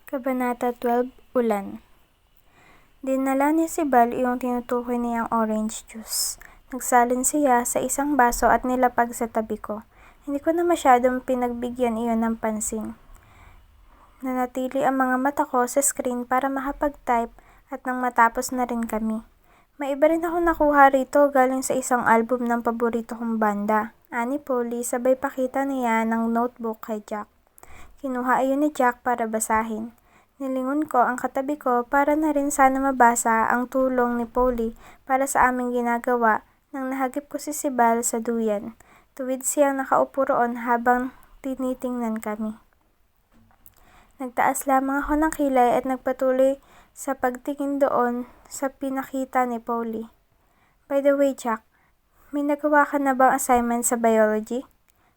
Kabanata 12, Ulan. Dinala ni Sibal iyong tinutukoy niyang orange juice. Nagsalin siya sa isang baso at nilapag sa tabi ko. Hindi ko na masyadong pinagbigyan iyon ng pansin. Nanatili ang mga mata ko sa screen para makapag-type at nang matapos na rin kami. May iba rin ako nakuha rito galing sa isang album ng paborito kong banda. Ani Polly, sabay pakita niya ng notebook kay Jack. Kinuha iyon ni Jack para basahin. Nilingon ko ang katabi ko para na rin sana mabasa ang tulong ni Polly para sa aming ginagawa nang nahagip ko si Sibal sa duyan. Tuwid siyang nakaupo roon habang tinitingnan kami. Nagtaas lamang ako ng kilay at nagpatuloy sa pagtingin doon sa pinakita ni Polly. By the way, Jack, may nagawa ka na bang assignment sa biology?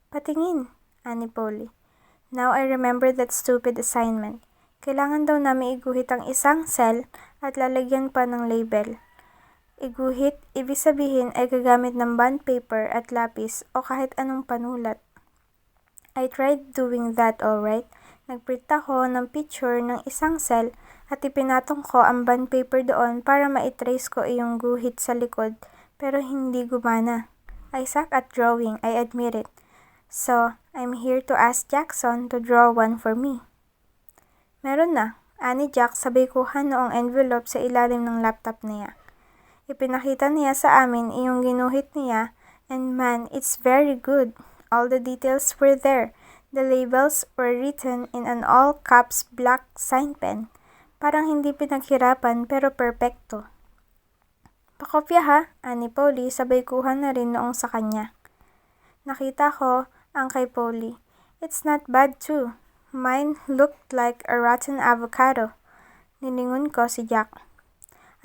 Patingin, ani Polly. Now I remember that stupid assignment. Kailangan daw namin iguhit ang isang cell at lalagyan pa ng label. Iguhit, ibig sabihin ay gagamit ng bond paper at lapis o kahit anong panulat. I tried doing that alright. Nagprint ako ng picture ng isang cell at ipinatong ko ang bond paper doon para maitrace ko iyong guhit sa likod pero hindi gumana. I suck at drawing, I admit it. So, I'm here to ask Jackson to draw one for me. Meron na, ani Jack sabay kuha noong envelope sa ilalim ng laptop niya. Ipinakita niya sa amin iyong ginuhit niya and man, it's very good. All the details were there. The labels were written in an all-caps black sign pen. Parang hindi pinaghirapan pero perfecto. Pakopya ha, ani Polly sabay kuha na rin noong sa kanya. Nakita ko ang kay Polly. It's not bad too. Mine looked like a rotten avocado. Nilingon ko si Jack.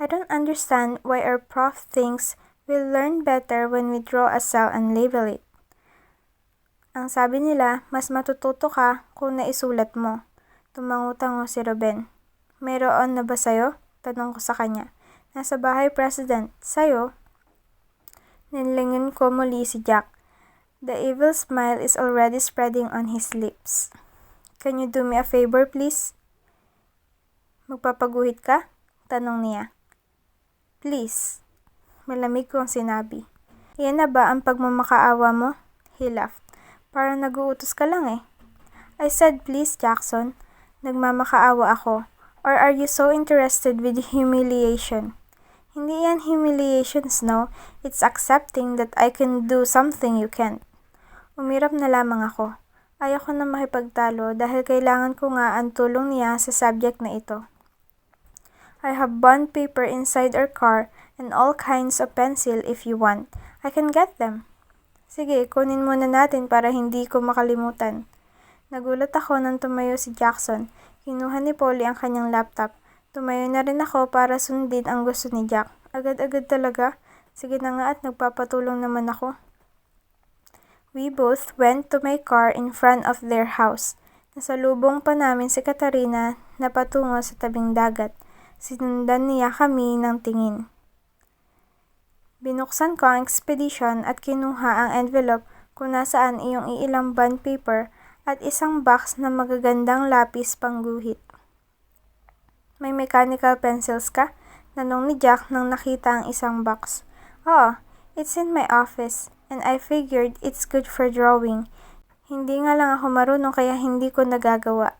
I don't understand why our prof thinks we'll learn better when we draw a cell and label it. Ang sabi nila, mas matututo ka kung naisulat mo. Tumango-tango si Ruben. Mayroon na ba sayo? Tanong ko sa kanya. Nasa bahay, President. Sayo? Nilingon ko muli si Jack. The evil smile is already spreading on his lips. Can you do me a favor, please? Magpapaguhit ka? Tanong niya. Please. Malamig kong sinabi. Iyan na ba ang pagmamakaawa mo? He laughed. Parang nag-uutos ka lang eh. I said please, Jackson. Nagmamakaawa ako. Or are you so interested with humiliation? Hindi yan humiliation, Snow. It's accepting that I can do something you can't. Umirap na lamang ako. Ayoko na makipagtalo dahil kailangan ko nga ang tulong niya sa subject na ito. I have bond paper inside our car and all kinds of pencil if you want. I can get them. Sige, kunin muna natin para hindi ko makalimutan. Nagulat ako nang tumayo si Jackson. Kinuha ni Polly ang kanyang laptop. Tumayo na rin ako para sundin ang gusto ni Jack. Agad-agad talaga. Sige na nga at nagpapatulong naman ako. We both went to my car in front of their house. Nasalubong pa namin si Katarina na patungo sa tabing dagat. Sinundan niya kami ng tingin. Binuksan ko ang expedition at kinuha ang envelope kung nasaan iyong iilang bond paper at isang box na magagandang lapis pangguhit. May mechanical pencils ka? Tanong ni Jack nang nakita ang isang box. Oh, it's in my office. And I figured it's good for drawing. Hindi nga lang ako marunong kaya hindi ko nagagawa.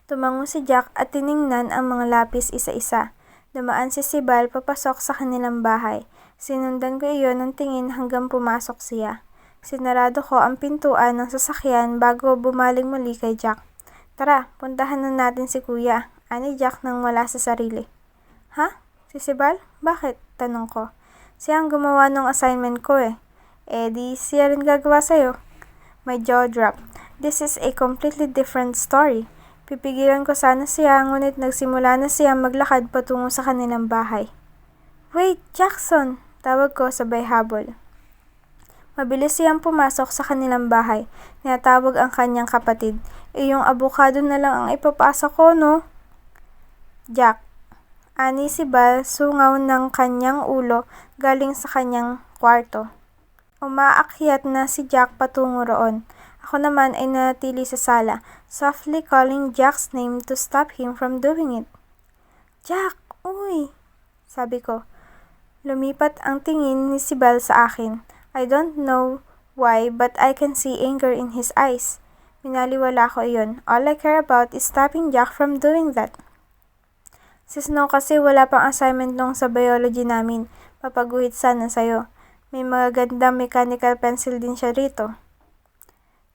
Tumango si Jack at tiningnan ang mga lapis isa-isa. Dumaan si Sibal papasok sa kanilang bahay. Sinundan ko iyon ng tingin hanggang pumasok siya. Sinarado ko ang pintuan ng sasakyan bago bumaling muli kay Jack. Tara, puntahan na natin si Kuya, ani Jack nang wala sa sarili. Ha? Si Sibal? Bakit? Tanong ko. Siya ang gumawa ng assignment ko eh. Di siya rin gagawa sa'yo. My jaw dropped. This is a completely different story. Pipigilan ko sana siya ngunit nagsimula na siya maglakad patungo sa kanilang bahay. Wait, Jackson! Tawag ko sabay habol. Mabilis siyang pumasok sa kanilang bahay. Tinatawag ang kanyang kapatid. Yung abukado na lang ang ipapasa ko, no? Jack. Ani si Bal sungaw ng kanyang ulo galing sa kanyang kwarto. Umaakyat na si Jack patungo roon. Ako naman ay nanatili sa sala, softly calling Jack's name to stop him from doing it. Jack! Uy! Sabi ko. Lumipat ang tingin ni Sibel sa akin. I don't know why but I can see anger in his eyes. Minaliwala ko iyon. All I care about is stopping Jack from doing that. Si Snow kasi wala pang assignment nung sa biology namin. Papaguhit sana sa'yo. May magagandang mechanical pencil din siya rito.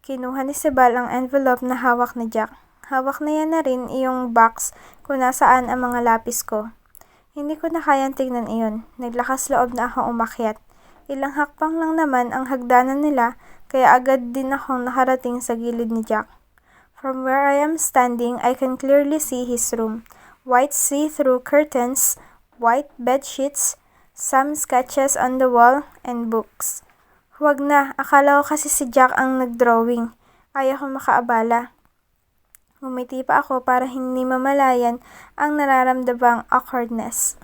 Kinuha ni Sibel ang envelope na hawak ni Jack. Hawak na yan na rin iyong box kung nasaan ang mga lapis ko. Hindi ko na kayang tignan iyon. Naglakas loob na akong umakyat. Ilang hakbang lang naman ang hagdanan nila, kaya agad din akong nakarating sa gilid ni Jack. From where I am standing, I can clearly see his room. White see-through curtains, white bed sheets, some sketches on the wall, and books. Huwag na, akala ko kasi si Jack ang nagdrawing. Ayaw ko makaabala. Ngumiti pa ako para hindi mamalayan ang nararamdamang awkwardness.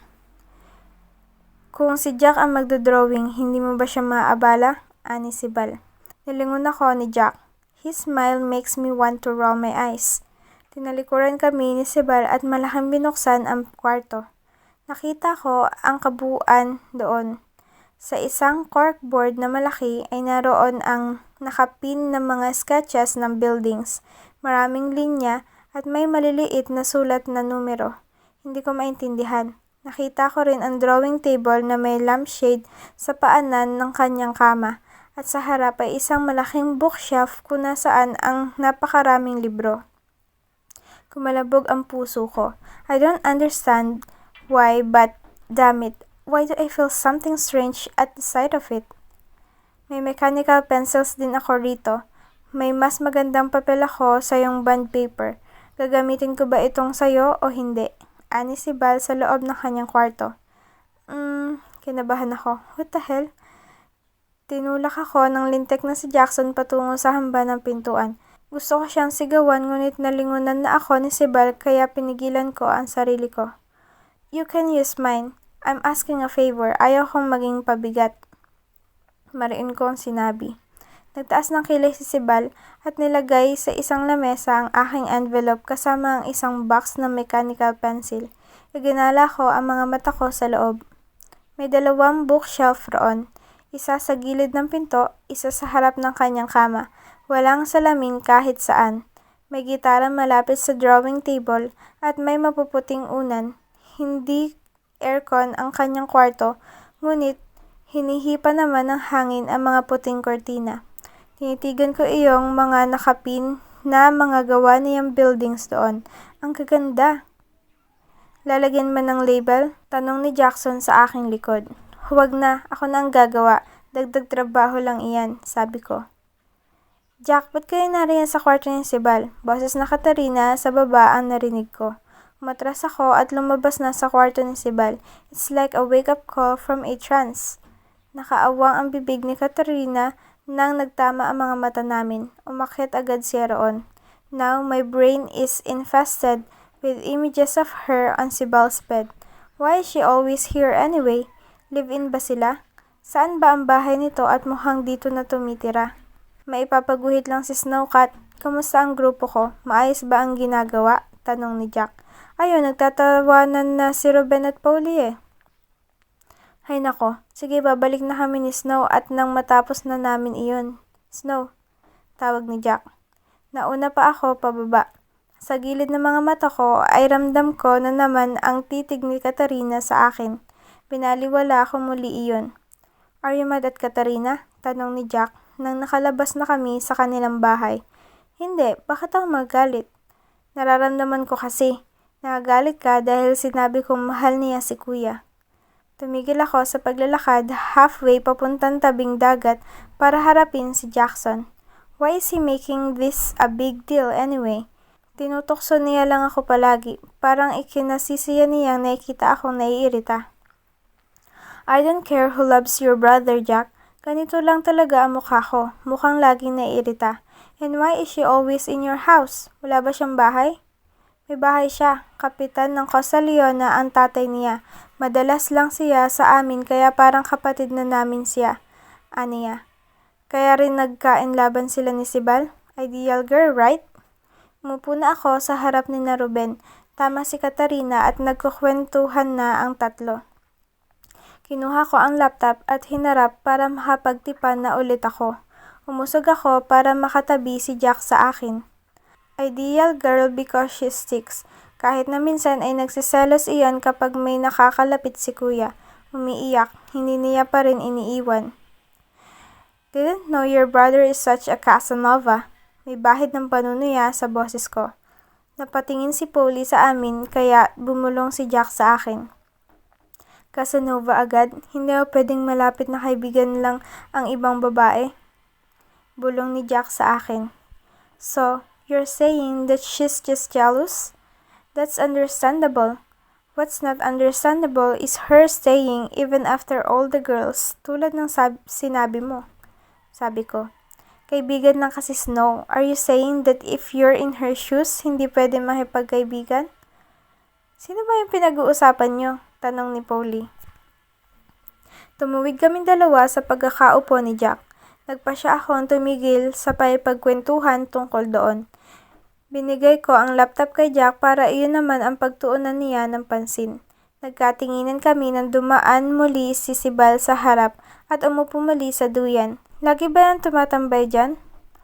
Kung si Jack ang magdodrawing, hindi mo ba siya maaabala? Ani si Bal. Nilingon ako ni Jack. His smile makes me want to roll my eyes. Tinalikuran kami ni Sibel at malaking binuksan ang kwarto. Nakita ko ang kabuuan doon. Sa isang corkboard na malaki ay naroon ang nakapin na mga sketches ng buildings, maraming linya at may maliliit na sulat na numero. Hindi ko maintindihan. Nakita ko rin ang drawing table na may lampshade sa paanan ng kanyang kama at sa harap ay isang malaking bookshelf kung nasaan ang napakaraming libro. Kumalabog ang puso ko. I don't understand why but damn it. Why do I feel something strange at the sight of it? May mechanical pencils din ako rito. May mas magandang papel ako sa iyong bond paper. Gagamitin ko ba itong sayo o hindi? Ani si Bal sa loob ng kanyang kwarto. Kinabahan ako. What the hell? Tinulak ako ng lintik na si Jackson patungo sa hamba ng pintuan. Gusto ko siyang sigawan ngunit nalingunan na ako ni Sibel kaya pinigilan ko ang sarili ko. You can use mine. I'm asking a favor. Ayaw kong maging pabigat. Mariin ko ang sinabi. Nagtaas ng kilay si Sibel at nilagay sa isang lamesa ang aking envelope kasama ang isang box ng mechanical pencil. Iginala ko ang mga mata ko sa loob. May 2 bookshelf roon. Isa sa gilid ng pinto, isa sa harap ng kanyang kama. Walang salamin kahit saan. May gitara malapit sa drawing table at may mapuputing unan. Hindi aircon ang kanyang kwarto, ngunit hinihipa naman ng hangin ang mga puting kortina. Tinitigan ko iyong mga nakapin na mga gawa niyang buildings doon. Ang gaganda! Lalagyan man ng label? Tanong ni Jackson sa aking likod. Huwag na, ako na ang gagawa. Dagdag trabaho lang iyan, sabi ko. Jack, ba't kayo nariyan sa kwarto ni Sibel? Boses na Katarina sa baba ang narinig ko. Umatras ako at lumabas na sa kwarto ni Sibel. It's like a wake-up call from a trance. Nakaawang ang bibig ni Katarina nang nagtama ang mga mata namin. Umakyat agad siya roon. Now, my brain is infested with images of her on Sibel's bed. Why is she always here anyway? Live-in ba sila? Saan ba ang bahay nito at mukhang dito na tumitira? Maipapaguhit lang si Snowcat. Kamusta ang grupo ko? Maayos ba ang ginagawa? Tanong ni Jack. Ayun, nagtatawanan na si Ruben at Paulie eh. Hay nako, sige babalik na kami ni Snow at nang matapos na namin iyon. Snow, tawag ni Jack. Nauna pa ako pababa. Sa gilid ng mga mata ko ay ramdam ko na naman ang titig ni Katarina sa akin. Pinaliwala ko muli iyon. Are you mad at Katarina? Tanong ni Jack nang nakalabas na kami sa kanilang bahay. Hindi, bakit ako magalit? Nararamdaman ko kasi. Nagagalit ka dahil sinabi kong mahal niya si Kuya. Tumigil ako sa paglalakad halfway papuntang tabing dagat para harapin si Jackson. Why is he making this a big deal anyway? Tinutokso niya lang ako palagi. Parang ikinasisiya niyang nakikita akong naiirita. I don't care who loves your brother, Jack. Ganito lang talaga ang mukha ko. Mukhang laging naiirita. And why is she always in your house? Wala ba siyang bahay? May bahay siya. Kapitan ng Costa Leona ang tatay niya. Madalas lang siya sa amin kaya parang kapatid na namin siya. Aniya. Kaya rin nagkain laban sila ni Sibal? Ideal girl, right? Umupo na ako sa harap ni na Ruben. Tama si Katarina at nagkukwentuhan na ang tatlo. Kinuha ko ang laptop at hinarap para makapagtipan na ulit ako. Umusog ako para makatabi si Jack sa akin. Ideal girl because she sticks. Kahit na minsan ay nagsiselos iyan kapag may nakakalapit si kuya. Umiiyak, hindi niya pa rin iniiwan. Didn't know your brother is such a Casanova. May bahid ng panunuya sa boses ko. Napatingin si Polly sa amin kaya bumulong si Jack sa akin. Casanova agad, hindi ako pwedeng malapit na kaibigan lang ang ibang babae. Bulong ni Jack sa akin. So, you're saying that she's just jealous? That's understandable. What's not understandable is her staying even after all the girls, tulad ng sinabi mo. Sabi ko, kaibigan lang kasi Snow. Are you saying that if you're in her shoes, hindi pwede makipagkaibigan? Sino ba yung pinag-uusapan nyo? Tanong ni Polly. Tumuwid kaming dalawa sa pagkakaupo ni Jack. Nagpa siya akong tumigil sa pagkwentuhan tungkol doon. Binigay ko ang laptop kay Jack para iyon naman ang pagtuunan niya ng pansin. Nagkatinginan kami nang dumaan muli si Sibal sa harap at umupo muli sa duyan. Lagi ba yan tumatambay dyan?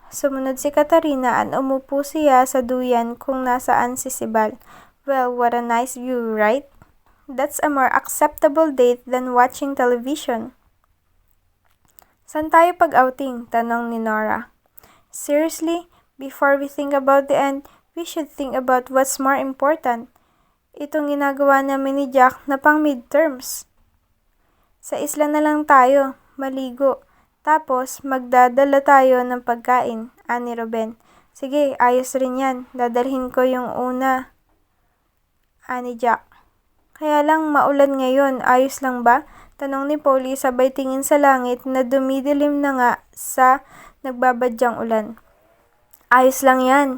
Sumunod si Katarina at umupo siya sa duyan kung nasaan si Sibal. Well, what a nice view, right? That's a more acceptable date than watching television. Saan tayo pag-outing? Tanong ni Nora. Seriously? Before we think about the end, we should think about what's more important. Itong ginagawa namin ni Jack na pang midterms. Sa isla na lang tayo, maligo. Tapos, magdadala tayo ng pagkain, ani Ruben. Sige, ayos rin yan. Dadalhin ko yung una, ani Jack. Kaya lang maulan ngayon, ayos lang ba? Tanong ni Polly sabay tingin sa langit na dumidilim na nga sa nagbabadyang ulan. Ayos lang yan.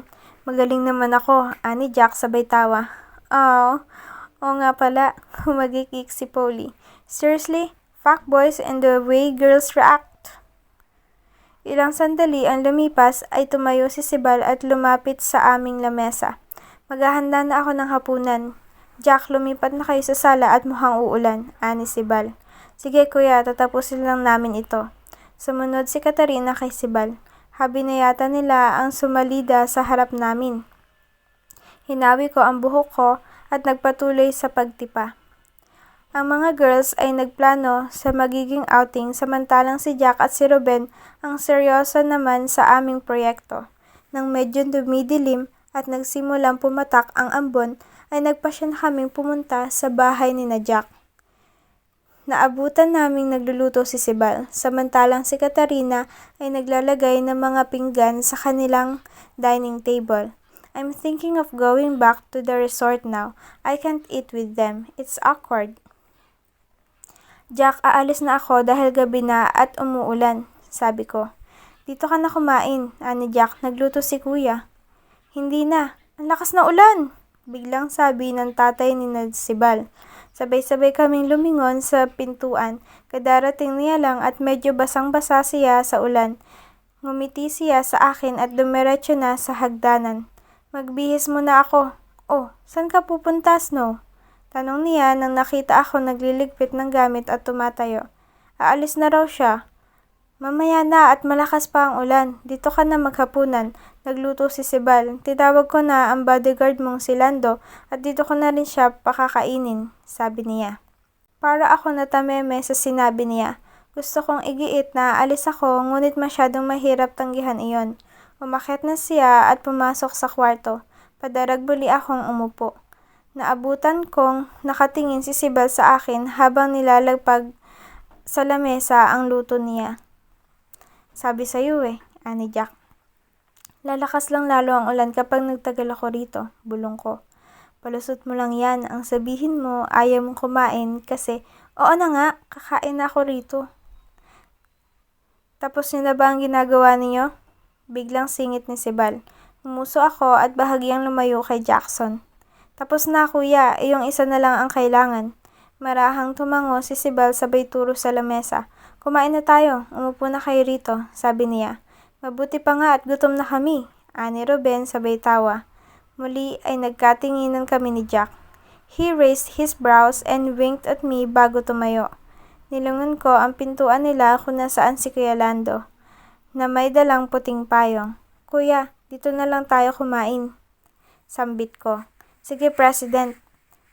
Magaling naman ako, ani Jack sabay tawa. Oh, oo nga pala, humagikik si Polly. Seriously, fuckboys and the way girls react. Ilang sandali ang lumipas ay tumayo si Sibal at lumapit sa aming lamesa. Maghahanda na ako ng hapunan. Jack, lumipat na kayo sa sala at mukhang uulan, ani Sibal. Sige kuya, tatapusin lang namin ito. Sumunod si Katarina kay Sibal. Habi na yata nila ang sumalida sa harap namin. Hinawi ko ang buhok ko at nagpatuloy sa pagtipa. Ang mga girls ay nagplano sa magiging outing samantalang si Jack at si Ruben ang seryoso naman sa aming proyekto. Nang medyo dumidilim at nagsimulang pumatak ang ambon ay nagpasya na kaming pumunta sa bahay ni na Jack. Naabutan naming nagluluto si Sibal, samantalang si Katarina ay naglalagay ng mga pinggan sa kanilang dining table. I'm thinking of going back to the resort now. I can't eat with them. It's awkward. Jack, aalis na ako dahil gabi na at umuulan, sabi ko. Dito ka na kumain, ani Jack. Nagluto si kuya. Hindi na. Ang lakas na ulan! Biglang sabi ng tatay ni Sibal. Sabay-sabay kaming lumingon sa pintuan. Kadarating niya lang at medyo basang-basa siya sa ulan. Ngumiti siya sa akin at dumiretso na sa hagdanan. Magbihis muna ako. Oh, saan ka pupunta, Snow? Tanong niya nang nakita ako nagliligpit ng gamit at tumatayo. Aalis na raw siya. Mamaya na at malakas pa ang ulan. Dito ka na maghapunan. Nagluto si Sibal. Titawag ko na ang bodyguard mong si Lando at dito ko na rin siya pakakainin, sabi niya. Para ako natameme sa sinabi niya. Gusto kong igiit na alis ako ngunit masyadong mahirap tanggihan iyon. Umakyat na siya at pumasok sa kwarto. Padaragbuli akong umupo. Naabutan kong nakatingin si Sibal sa akin habang nilalagpag sa lamesa ang luto niya. Sabi sa'yo ani Jack. Lalakas lang lalo ang ulan kapag nagtagal ako rito, bulong ko. Palusot mo lang yan, ang sabihin mo ayaw mong kumain kasi, oo na nga, kakain na ako rito. Tapos niyo na ba ang ginagawa niyo? Biglang singit ni Sibal. Umuso ako at bahagyang lumayo kay Jackson. Tapos na kuya, iyong isa na lang ang kailangan. Marahang tumango si Sibal sabay turo sa lamesa. Kumain na tayo, umupo na kayo rito, sabi niya. Mabuti pa nga at gutom na kami, ani Ruben sabay tawa. Muli ay nagkatinginan kami ni Jack. He raised his brows and winked at me bago tumayo. Nilingon ko ang pintuan nila kung nasaan si Kuya Lando, na may dalang puting payong. Kuya, dito na lang tayo kumain. Sambit ko. Sige, President.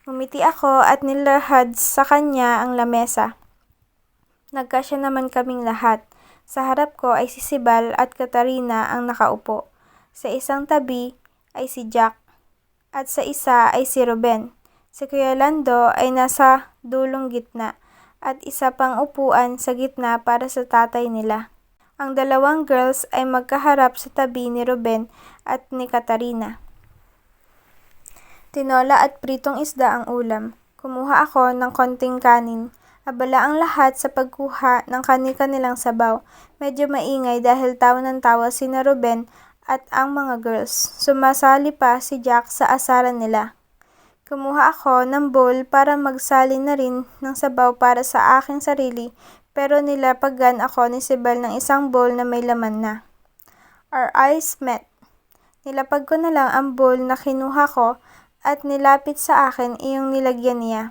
Ngumiti ako at nilahad sa kanya ang lamesa. Nagkasya naman kaming lahat. Sa harap ko ay si Sibal at Katarina ang nakaupo. Sa isang tabi ay si Jack at sa isa ay si Ruben. Si Kuya Lando ay nasa dulong gitna at isa pang upuan sa gitna para sa tatay nila. Ang dalawang girls ay magkaharap sa tabi ni Ruben at ni Katarina. Tinola at pritong isda ang ulam. Kumuha ako ng konting kanin. Abala ang lahat sa pagkuha ng kani-kanilang sabaw. Medyo maingay dahil tawa ng tawa sina Ruben at ang mga girls. Sumasali pa si Jack sa asaran nila. Kumuha ako ng bowl para magsali na rin ng sabaw para sa aking sarili, pero nilapagan ako ni Sibel ng isang bowl na may laman na. Our eyes met. Nilapag ko na lang ang bowl na kinuha ko at nilapit sa akin iyong nilagyan niya.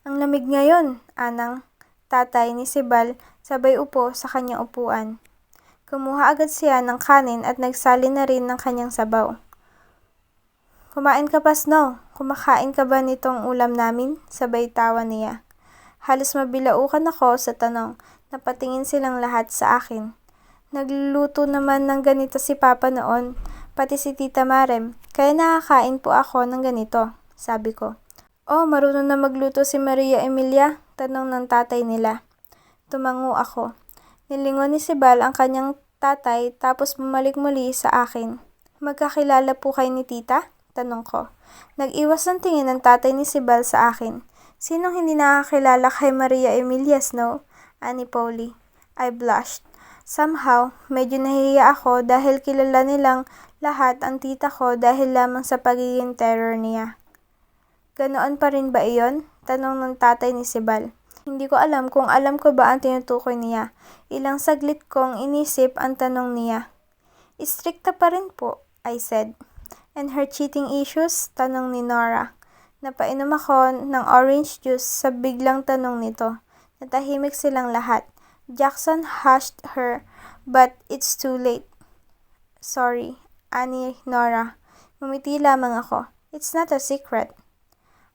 Ang lamig ngayon, anang tatay ni Sibal sabay upo sa kanyang upuan. Kumuha agad siya ng kanin at nagsali na rin ng kanyang sabaw. Kumain ka pa, Snow? Kumakain ka ba nitong ulam namin? Sabay tawa niya. Halos mabilaukan ako sa tanong. Napatingin silang lahat sa akin. Nagluluto naman ng ganito si Papa noon, pati si Tita Marem, kaya nakakain po ako ng ganito, sabi ko. Oh, marunong na magluto si Maria Emilia? Tanong ng tatay nila. Tumango ako. Nilingon ni Sibal ang kanyang tatay tapos bumalik muli sa akin. Magkakilala po kayo ni Tita? Tanong ko. Nag-iwas ng tingin ng tatay ni Sibal sa akin. Sinong hindi nakakilala kay Maria Emilia, Snow? Ani Polly. I blushed. Somehow, medyo nahihiya ako dahil kilala nilang lahat ang tita ko dahil lamang sa pagiging terror niya. Ganoon pa rin ba iyon? Tanong ng tatay ni Sibal. Hindi ko alam kung alam ko ba ang tinutukoy niya. Ilang saglit kong inisip ang tanong niya. Istrikta pa rin po, I said. And her cheating issues? Tanong ni Nora. Napainom ako ng orange juice sa biglang tanong nito. Natahimik silang lahat. Jackson hushed her, but it's too late. Sorry, ani Nora. Ngumiti lamang ako. It's not a secret.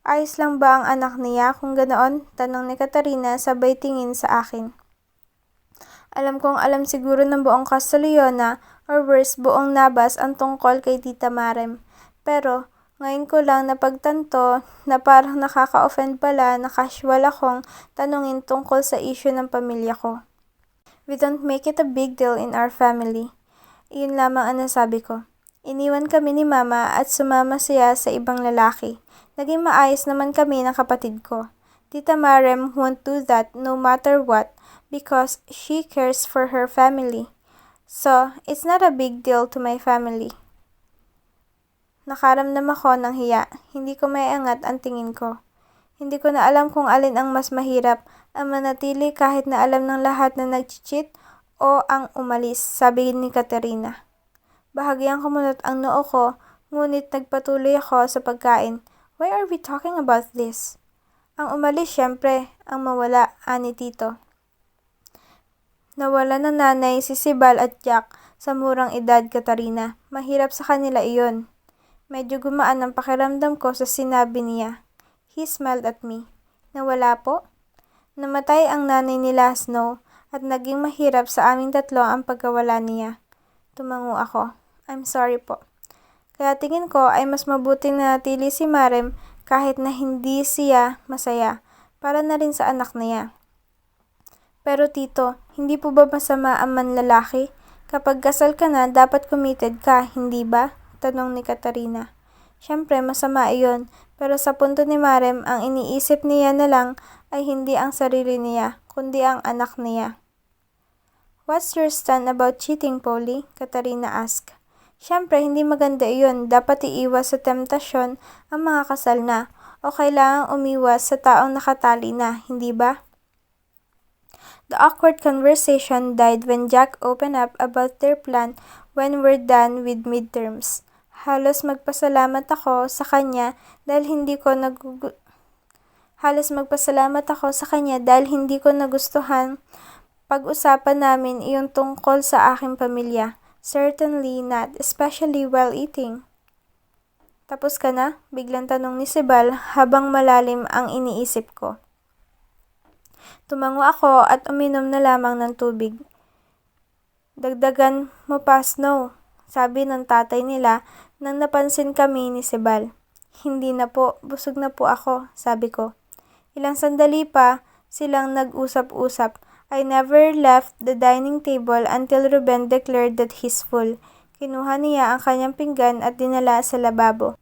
Ayos lang ba ang anak niya kung ganoon? Tanong ni Katarina sabay tingin sa akin. Alam kong alam siguro ng buong Castellona or worse buong Nabas ang tungkol kay Tita Marem. Pero ngayon ko lang napagtanto na parang nakaka-offend pala na casual akong tanungin tungkol sa issue ng pamilya ko. We don't make it a big deal in our family. Iyon lamang ang nasabi ko. Iniwan kami ni Mama at sumama siya sa ibang lalaki. Naging maayos naman kami ng kapatid ko. Tita Marem won't do that no matter what because she cares for her family. So, it's not a big deal to my family. Nakaramdam ako ng hiya. Hindi ko maiangat ang tingin ko. Hindi ko na alam kung alin ang mas mahirap, ang manatili kahit na alam ng lahat na nag-cheat o ang umalis, sabi ni Katerina. Bahagyang kumunot ang noo ko, ngunit nagpatuloy ako sa pagkain. Why are we talking about this? Ang umalis, syempre, ang mawala, ani Tito. Nawala ng nanay si Sibal at Jack sa murang edad, Katarina. Mahirap sa kanila iyon. Medyo gumaan ang pakiramdam ko sa sinabi niya. He smiled at me. Nawala po? Namatay ang nanay nila, Snow, at naging mahirap sa aming tatlo ang pagkawala niya. Tumango ako. I'm sorry po. Kaya tingin ko ay mas mabuting nanatili si Marem kahit na hindi siya masaya, para na rin sa anak niya. Pero Tito, hindi po ba masama ang manlalaki? Kapag kasal ka na, dapat committed ka, hindi ba? Tanong ni Katarina. Siyempre, masama iyon, pero sa punto ni Marem, ang iniisip niya na lang ay hindi ang sarili niya, kundi ang anak niya. What's your stand about cheating, Polly? Katarina asked. Siyempre, hindi maganda iyon. Dapat iiwas sa temptasyon ang mga kasal na o kailangang umiwas sa taong nakatali na, hindi ba? The awkward conversation died when Jack opened up about their plan when we're done with midterms. Halos magpasalamat ako sa kanya dahil hindi ko nagustuhan pag-usapan namin iyon tungkol sa aking pamilya. Certainly not, especially while eating. Tapos ka na? Biglang tanong ni Sibal habang malalim ang iniisip ko. Tumango ako at uminom na lamang ng tubig. Dagdagan mo pa, Snow, sabi ng tatay nila nang napansin kami ni Sibal. Hindi na po, busog na po ako, sabi ko. Ilang sandali pa silang nag-usap-usap. I never left the dining table until Ruben declared that he's full. Kinuha niya ang kanyang pinggan at dinala sa lababo.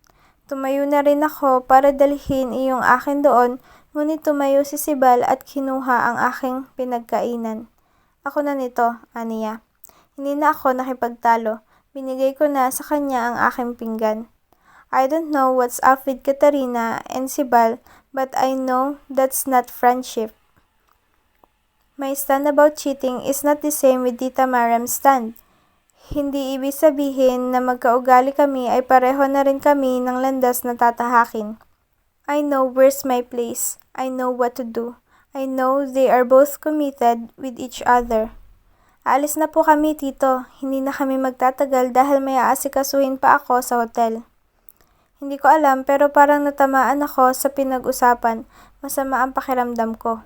Tumayo na rin ako para dalhin iyong akin doon, ngunit tumayo si Sibal at kinuha ang aking pinagkainan. Ako na nito, aniya. Hindi na ako nakipagtalo. Binigay ko na sa kanya ang aking pinggan. I don't know what's up with Katarina and Sibal, but I know that's not friendship. My stand about cheating is not the same with Tita Mariam's stand. Hindi ibig sabihin na magkaugali kami ay pareho na rin kami ng landas na tatahakin. I know where's my place. I know what to do. I know they are both committed with each other. Aalis na po kami, Tito. Hindi na kami magtatagal dahil may aasikasuhin pa ako sa hotel. Hindi ko alam pero parang natamaan ako sa pinag-usapan. Masama ang pakiramdam ko.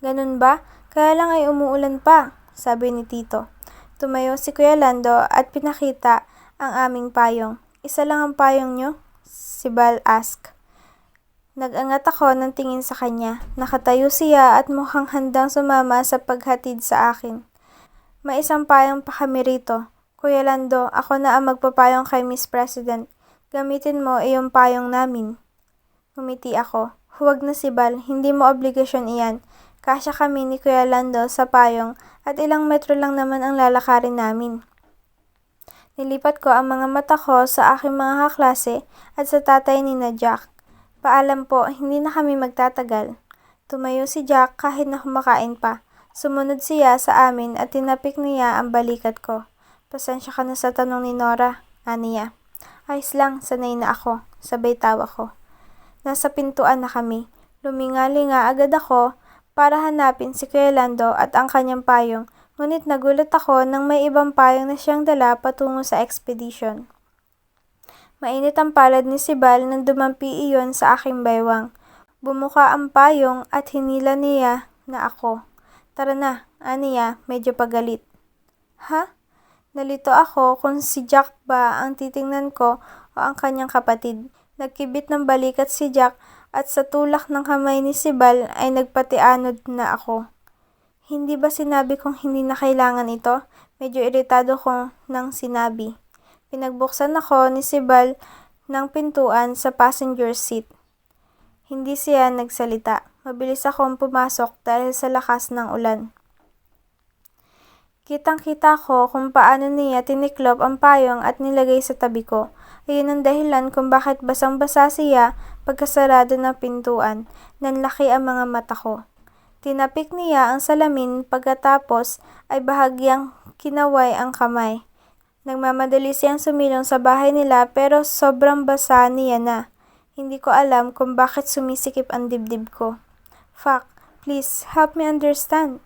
Ganun ba? Kaya lang ay umuulan pa, sabi ni Tito. Tumayo si Kuya Lando at pinakita ang aming payong. Isa lang ang payong nyo? Si Bal asked. Nag-angat ako ng tingin sa kanya. Nakatayo siya at mukhang handang sumama sa paghatid sa akin. May isang payong pa kami rito. Kuya Lando, ako na ang magpapayong kay Miss President. Gamitin mo iyong payong namin. Ngumiti ako. Huwag na si Bal, hindi mo obligasyon iyan. Kasya kami ni Kuya Lando sa payong at ilang metro lang naman ang lalakarin namin. Nilipat ko ang mga mata ko sa aking mga kaklase at sa tatay ni na Jack. Paalam po, hindi na kami magtatagal. Tumayo si Jack kahit na kumakain pa. Sumunod siya sa amin at tinapik niya ang balikat ko. Pasensya ka na sa tanong ni Nora, aniya. Ayos lang, sanay na ako, sabay tawa ko. Nasa pintuan na kami. Lumingali-nga agad ako para hanapin si Kuya Lando at ang kanyang payong, ngunit nagulat ako nang may ibang payong na siyang dala patungo sa expedition. Mainit ang palad ni Sibal nang dumampi iyon sa aking baywang. Bumuka ang payong at hinila niya na ako. Tara na, aniya, medyo pagalit. Ha? Nalito ako kung si Jack ba ang titingnan ko o ang kanyang kapatid. Nagkibit ng balikat si Jack at sa tulak ng kamay ni Sibal ay nagpatianod na ako. Hindi ba sinabi kong hindi na kailangan ito? Medyo iritado ko nang sinabi. Pinagbuksan ako ni Sibal ng pintuan sa passenger seat. Hindi siya nagsalita. Mabilis akong pumasok dahil sa lakas ng ulan. Kitang-kita ko kung paano niya tiniklop ang payong at nilagay sa tabi ko. Ayun ang dahilan kung bakit basang-basa siya pagkasarado ng pintuan. Nanlaki ang mga mata ko. Tinapik niya ang salamin pagkatapos ay bahagyang kinaway ang kamay. Nagmamadali siyang sumilong sa bahay nila pero sobrang basa niya na. Hindi ko alam kung bakit sumisikip ang dibdib ko. Fuck, please help me understand.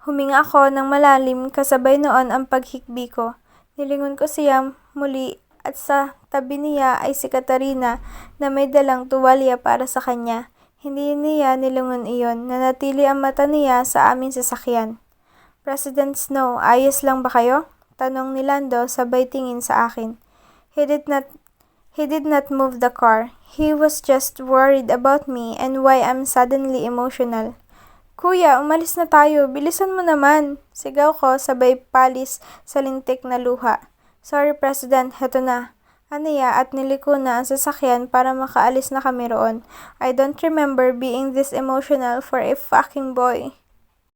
Huminga ako ng malalim kasabay noon ang paghikbi ko. Nilingon ko siya muli at sa tabi niya ay si Katarina na may dalang tuwalya para sa kanya. Hindi niya nilingon iyon. Nanatili ang mata niya sa aming sasakyan. President Snow, ayos lang ba kayo? Tanong ni Lando sabay tingin sa akin. He did not move the car. He was just worried about me and why I'm suddenly emotional. Kuya, umalis na tayo. Bilisan mo naman. Sigaw ko sabay palis sa lintik na luha. Sorry, President. Heto na. Aniya at niliko na ang sasakyan para makaalis na kami roon. I don't remember being this emotional for a fucking boy.